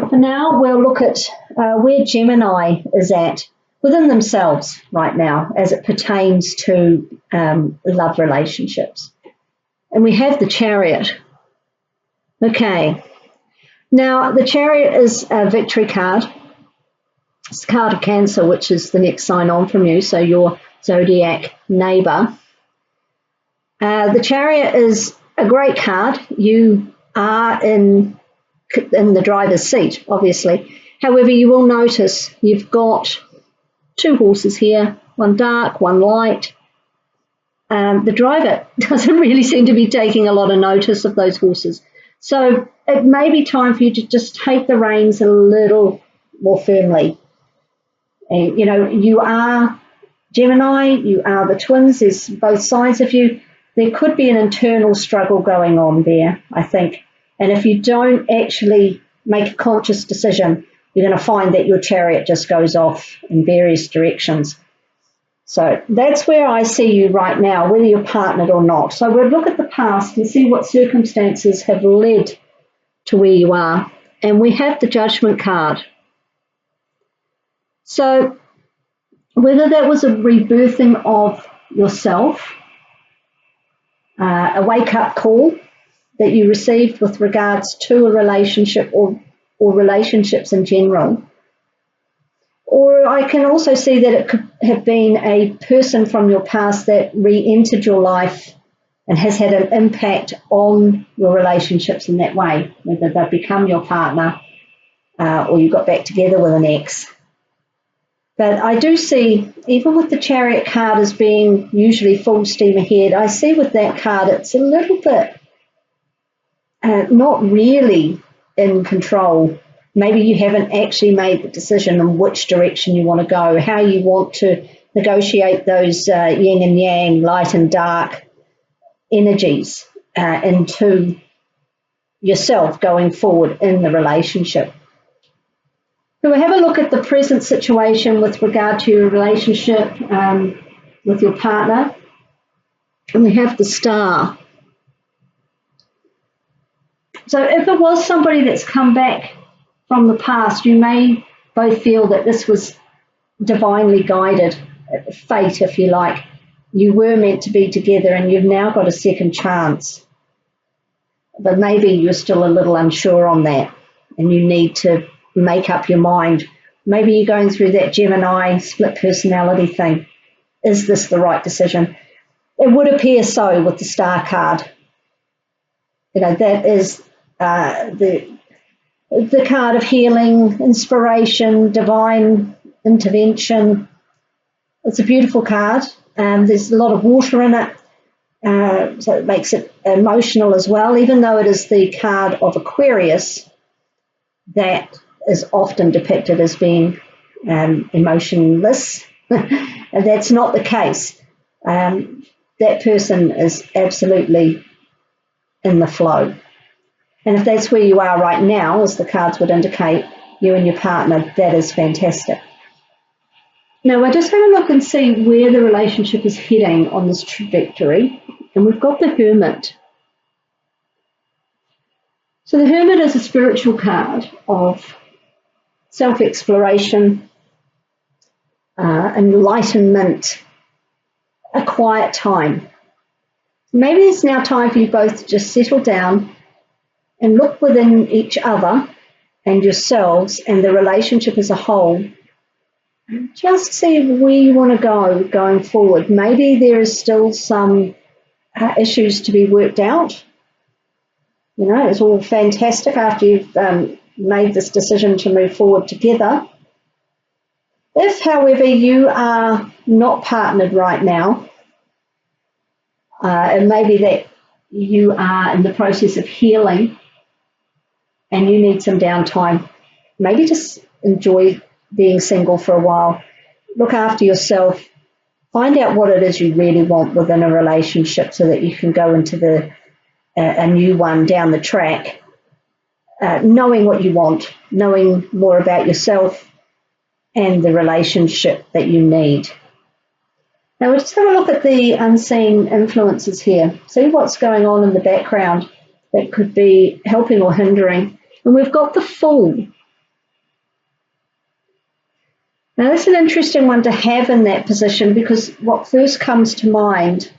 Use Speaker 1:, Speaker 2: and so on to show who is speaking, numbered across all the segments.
Speaker 1: For now, we'll look at where Gemini is at within themselves right now as it pertains to love relationships. And we have the Chariot. Okay. Now, the Chariot is a victory card. It's the card of Cancer, which is the next sign on from you, so your zodiac neighbour. The Chariot is a great card. You are in the driver's seat, obviously. However, you will notice you've got two horses here, one dark, one light. The driver doesn't really seem to be taking a lot of notice of those horses. So it may be time for you to just take the reins a little more firmly. And, you know, you are Gemini, you are the twins, there's both sides of you. There could be an internal struggle going on there, I think. And if you don't actually make a conscious decision, you're going to find that your Chariot just goes off in various directions. So that's where I see you right now, whether you're partnered or not. So we'll look at the past and see what circumstances have led to where you are. And we have the Judgment card. So whether that was a rebirthing of yourself, a wake-up call that you received with regards to a relationship or relationships in general, or I can also see that it could have been a person from your past that re-entered your life and has had an impact on your relationships in that way, whether they've become your partner or you got back together with an ex. But I do see, even with the Chariot card as being usually full steam ahead, I see with that card it's a little bit not really in control. Maybe you haven't actually made the decision on which direction you want to go, how you want to negotiate those yin and yang, light and dark energies into yourself going forward in the relationship. So we'll have a look at the present situation with regard to your relationship with your partner. And we have the Star. So if it was somebody that's come back from the past, you may both feel that this was divinely guided, fate, if you like. You were meant to be together and you've now got a second chance. But maybe you're still a little unsure on that and you need to make up your mind. Maybe you're going through that Gemini split personality thing. Is this the right decision? It would appear so with the Star card. You know, that is the card of healing, inspiration, divine intervention. It's a beautiful card. There's a lot of water in it, so it makes it emotional as well, even though it is the card of Aquarius that is often depicted as being emotionless. And that's not the case. That person is absolutely in the flow. And if that's where you are right now, as the cards would indicate, you and your partner, that is fantastic. Now, we're just going to look and see where the relationship is heading on this trajectory. And we've got the Hermit. So the Hermit is a spiritual card of self-exploration, enlightenment, a quiet time. Maybe it's now time for you both to just settle down and look within each other and yourselves and the relationship as a whole. Just see where you want to go going forward. Maybe there is still some issues to be worked out. You know, it's all fantastic after you've made this decision to move forward together. If, however, you are not partnered right now, it may be that you are in the process of healing and you need some downtime, maybe just enjoy being single for a while. Look after yourself. Find out what it is you really want within a relationship so that you can go into a new one down the track, knowing what you want, knowing more about yourself and the relationship that you need. Now we'll just have a look at the unseen influences here. See what's going on in the background that could be helping or hindering. And we've got the Fool. Now, that's an interesting one to have in that position, because what first comes to mind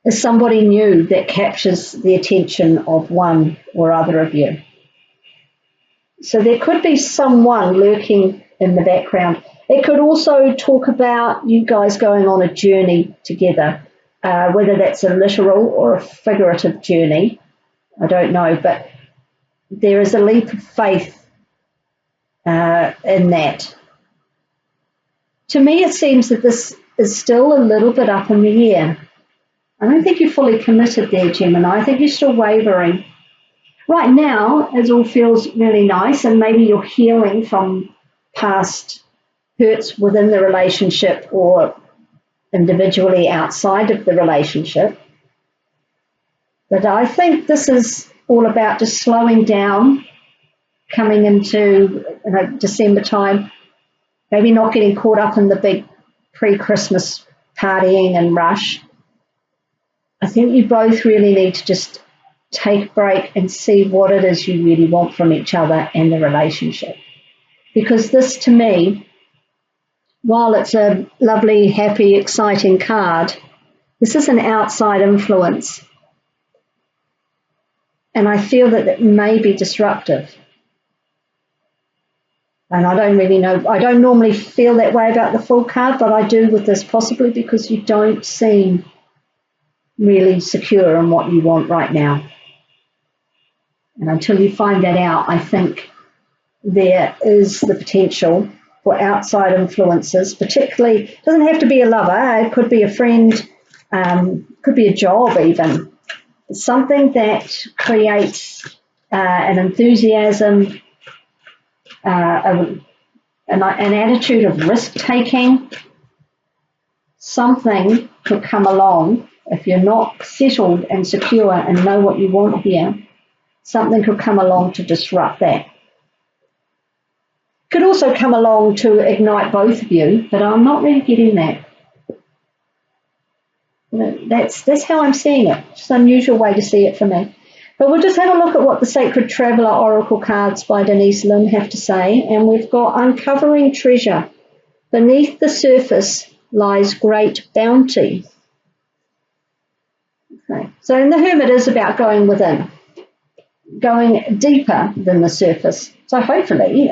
Speaker 1: is somebody new that captures the attention of one or other of you. So there could be someone lurking in the background. It could also talk about you guys going on a journey together, whether that's a literal or a figurative journey. I don't know, but there is a leap of faith in that. To me, it seems that this is still a little bit up in the air. I don't think you're fully committed there, Gemini. I think you're still wavering. Right now, it all feels really nice, and maybe you're healing from past hurts within the relationship or individually outside of the relationship. But I think this is all about just slowing down, coming into December time, maybe not getting caught up in the big pre-Christmas partying and rush. I think you both really need to just take a break and see what it is you really want from each other and the relationship. Because this, to me, while it's a lovely, happy, exciting card, this is an outside influence. And I feel that it may be disruptive. And I don't really know, I don't normally feel that way about the full card, but I do with this, possibly because you don't seem really secure in what you want right now. And until you find that out, I think there is the potential for outside influences, particularly, it doesn't have to be a lover, it could be a friend, could be a job even. Something that creates an enthusiasm, an attitude of risk-taking. Something could come along, if you're not settled and secure and know what you want here, something could come along to disrupt that. Could also come along to ignite both of you, but I'm not really getting that. That's how I'm seeing it. It's an unusual way to see it for me. But we'll just have a look at what the Sacred Traveller Oracle cards by Denise Lynn have to say. And we've got uncovering treasure. Beneath the surface lies great bounty. Okay. So in the Hermit is about going within, going deeper than the surface. So hopefully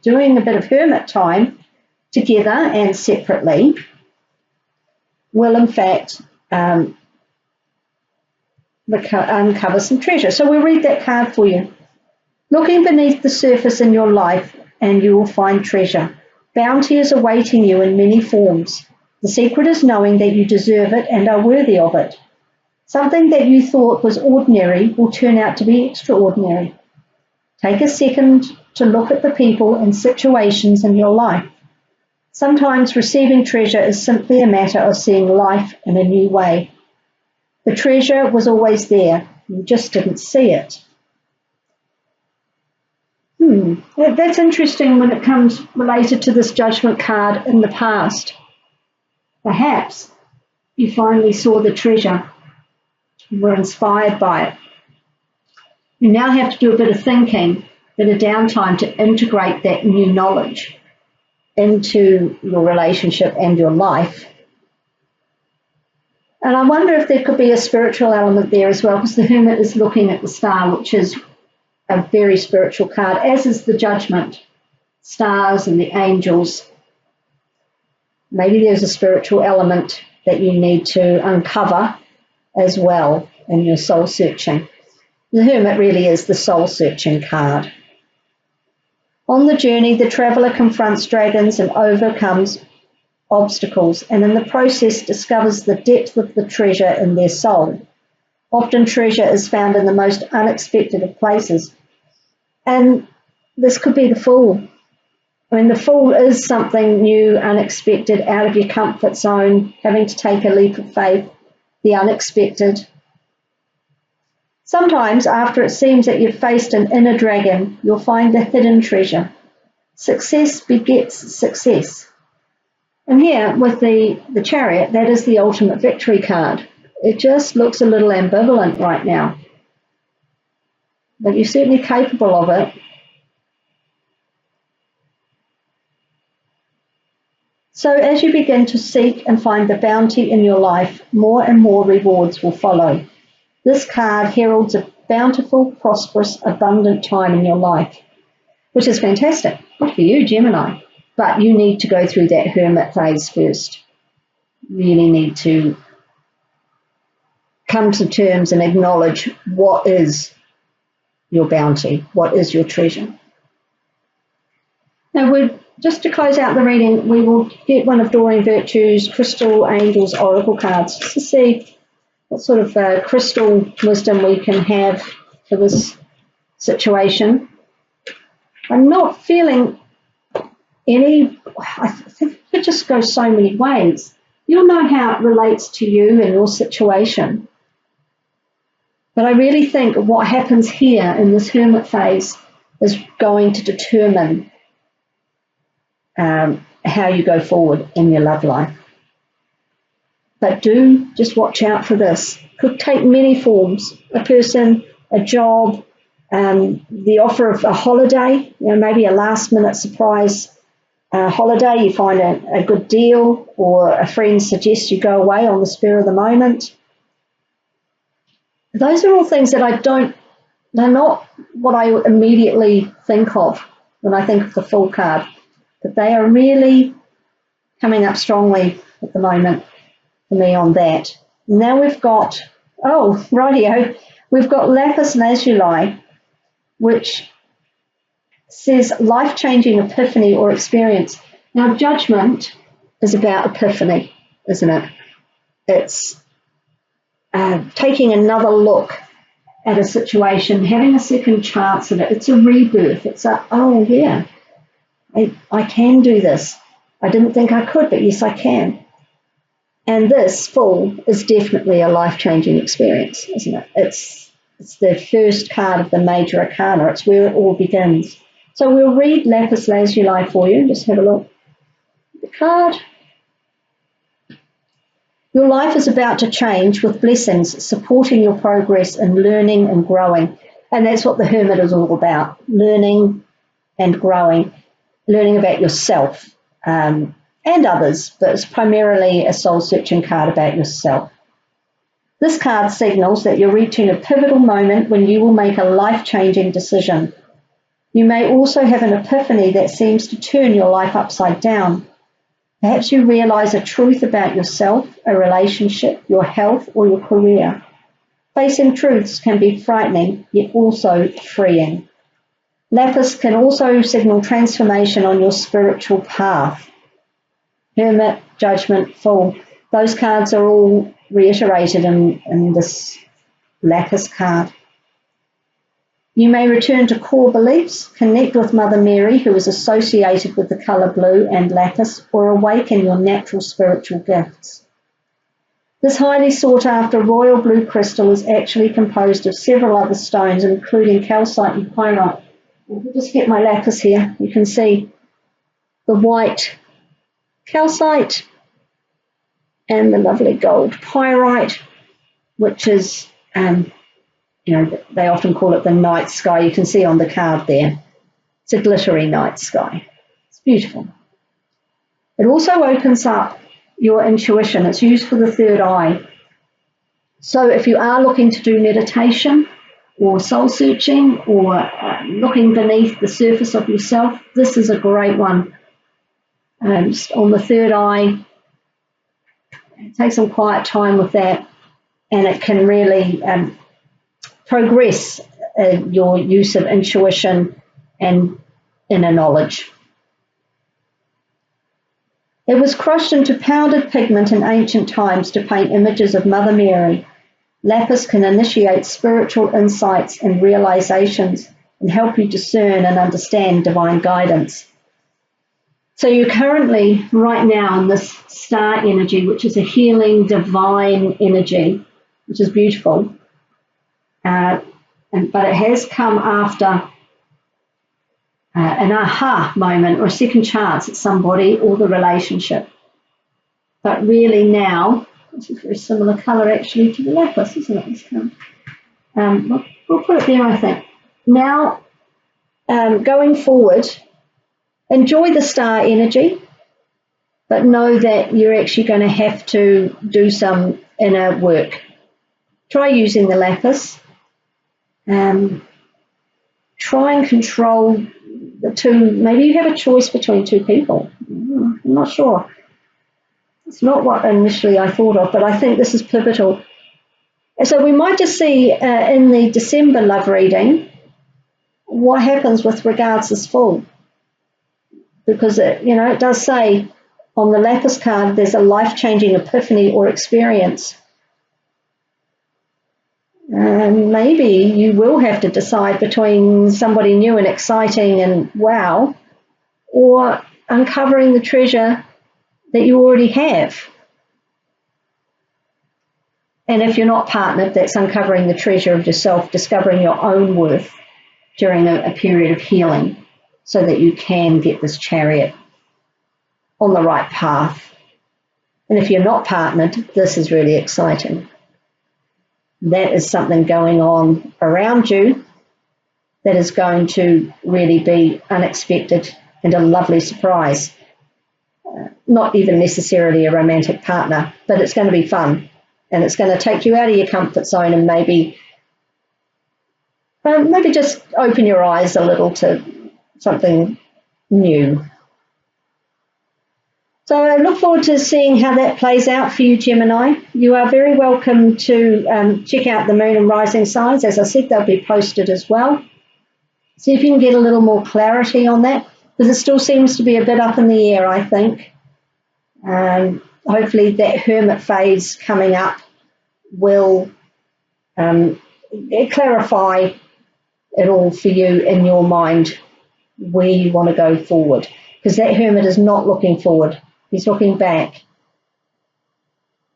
Speaker 1: doing a bit of hermit time together and separately will in fact uncover some treasure. So we'll read that card for you. Looking beneath the surface in your life and you will find treasure. Bounty is awaiting you in many forms. The secret is knowing that you deserve it and are worthy of it. Something that you thought was ordinary will turn out to be extraordinary. Take a second to look at the people and situations in your life. Sometimes receiving treasure is simply a matter of seeing life in a new way. The treasure was always there, you just didn't see it. That's interesting when it comes related to this Judgment card in the past. Perhaps you finally saw the treasure and were inspired by it. You now have to do a bit of thinking, a bit of downtime to integrate that new knowledge into your relationship and your life. And I wonder if there could be a spiritual element there as well, because the Hermit is looking at the star, which is a very spiritual card, as is the Judgment, stars and the angels. Maybe there's a spiritual element that you need to uncover as well in your soul searching. The Hermit really is the soul searching card. On the journey, the traveller confronts dragons and overcomes obstacles, and in the process discovers the depth of the treasure in their soul. Often treasure is found in the most unexpected of places. And this could be the Fool. I mean, the Fool is something new, unexpected, out of your comfort zone, having to take a leap of faith, the unexpected. Sometimes, after it seems that you've faced an inner dragon, you'll find the hidden treasure. Success begets success. And here, with the Chariot, that is the ultimate victory card. It just looks a little ambivalent right now. But you're certainly capable of it. So as you begin to seek and find the bounty in your life, more and more rewards will follow. This card heralds a bountiful, prosperous, abundant time in your life, which is fantastic. Good for you, Gemini. But you need to go through that hermit phase first. You really need to come to terms and acknowledge what is your bounty, what is your treasure. Now, just to close out the reading, we will get one of Doreen Virtue's Crystal Angels Oracle cards just to see what sort of crystal wisdom we can have for this situation. I'm not feeling any, I think it just goes so many ways. You'll know how it relates to you and your situation. But I really think what happens here in this hermit phase is going to determine how you go forward in your love life. But do just watch out for this. Could take many forms. A person, a job, the offer of a holiday, maybe a last minute surprise holiday. You find a good deal, or a friend suggests you go away on the spur of the moment. Those are all things that they're not what I immediately think of when I think of the Fool card, but they are really coming up strongly at the moment for me on that. Now we've got, we've got Lapis Lazuli, which says life-changing epiphany or experience. Now, Judgment is about epiphany, isn't it? It's taking another look at a situation, having a second chance at it. It's a rebirth. It's I can do this. I didn't think I could, but yes, I can. And this Fool is definitely a life-changing experience, isn't it? It's the first card of the major arcana. It's where it all begins. So we'll read Lapis Lazuli for you. Just have a look at the card. Your life is about to change with blessings supporting your progress in learning and growing. And that's what the Hermit is all about, learning and growing, learning about yourself and others, but it's primarily a soul-searching card about yourself. This card signals that you're reaching a pivotal moment when you will make a life-changing decision. You may also have an epiphany that seems to turn your life upside down. Perhaps you realize a truth about yourself, a relationship, your health, or your career. Facing truths can be frightening, yet also freeing. Lapis can also signal transformation on your spiritual path. Hermit, Judgment, Fool. Those cards are all reiterated in this Lapis card. You may return to core beliefs, connect with Mother Mary, who is associated with the colour blue and lapis, or awaken your natural spiritual gifts. This highly sought-after royal blue crystal is actually composed of several other stones, including calcite and pyrite. I'll just get my lapis here. You can see the white calcite and the lovely gold pyrite, which is they often call it the night sky. You can see on the card there. It's a glittery night sky. It's beautiful. It also opens up your intuition. It's used for the third eye. So if you are looking to do meditation or soul searching or looking beneath the surface of yourself, this is a great one. Just on the third eye, take some quiet time with that, and it can really progress your use of intuition and inner knowledge. It was crushed into powdered pigment in ancient times to paint images of Mother Mary. Lapis can initiate spiritual insights and realizations and help you discern and understand divine guidance. So you're currently, right now, in this star energy, which is a healing, divine energy, which is beautiful. But it has come after an aha moment or a second chance at somebody or the relationship. But really now, this is a very similar colour actually to the lapis, isn't it? This colour. We'll put it there, I think. Now, going forward, enjoy the star energy. but know that you're actually going to have to do some inner work. Try using the lapis. Try and control the two. Maybe you have a choice between two people. I'm not sure. It's not what initially I thought of, but I think this is pivotal. So we might just see in the December love reading what happens with regards this full. Because it does say on the lapis card there's a life-changing epiphany or experience. Maybe you will have to decide between somebody new and exciting and wow, or uncovering the treasure that you already have. And if you're not partnered, that's uncovering the treasure of yourself, discovering your own worth during a period of healing so that you can get this chariot on the right path. And if you're not partnered, this is really exciting. That is something going on around you that is going to really be unexpected and a lovely surprise. Not even necessarily a romantic partner, but it's going to be fun. And it's going to take you out of your comfort zone and maybe just open your eyes a little to something new. So I look forward to seeing how that plays out for you, Gemini. You are very welcome to check out the moon and rising signs. As I said, they'll be posted as well. See if you can get a little more clarity on that, because it still seems to be a bit up in the air, I think. Hopefully that hermit phase coming up will clarify it all for you in your mind where you want to go forward, because that hermit is not looking forward. He's looking back.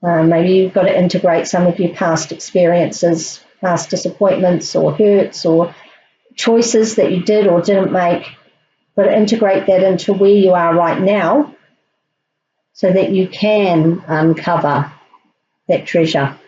Speaker 1: Maybe you've got to integrate some of your past experiences, past disappointments or hurts or choices that you did or didn't make, but integrate that into where you are right now so that you can uncover that treasure.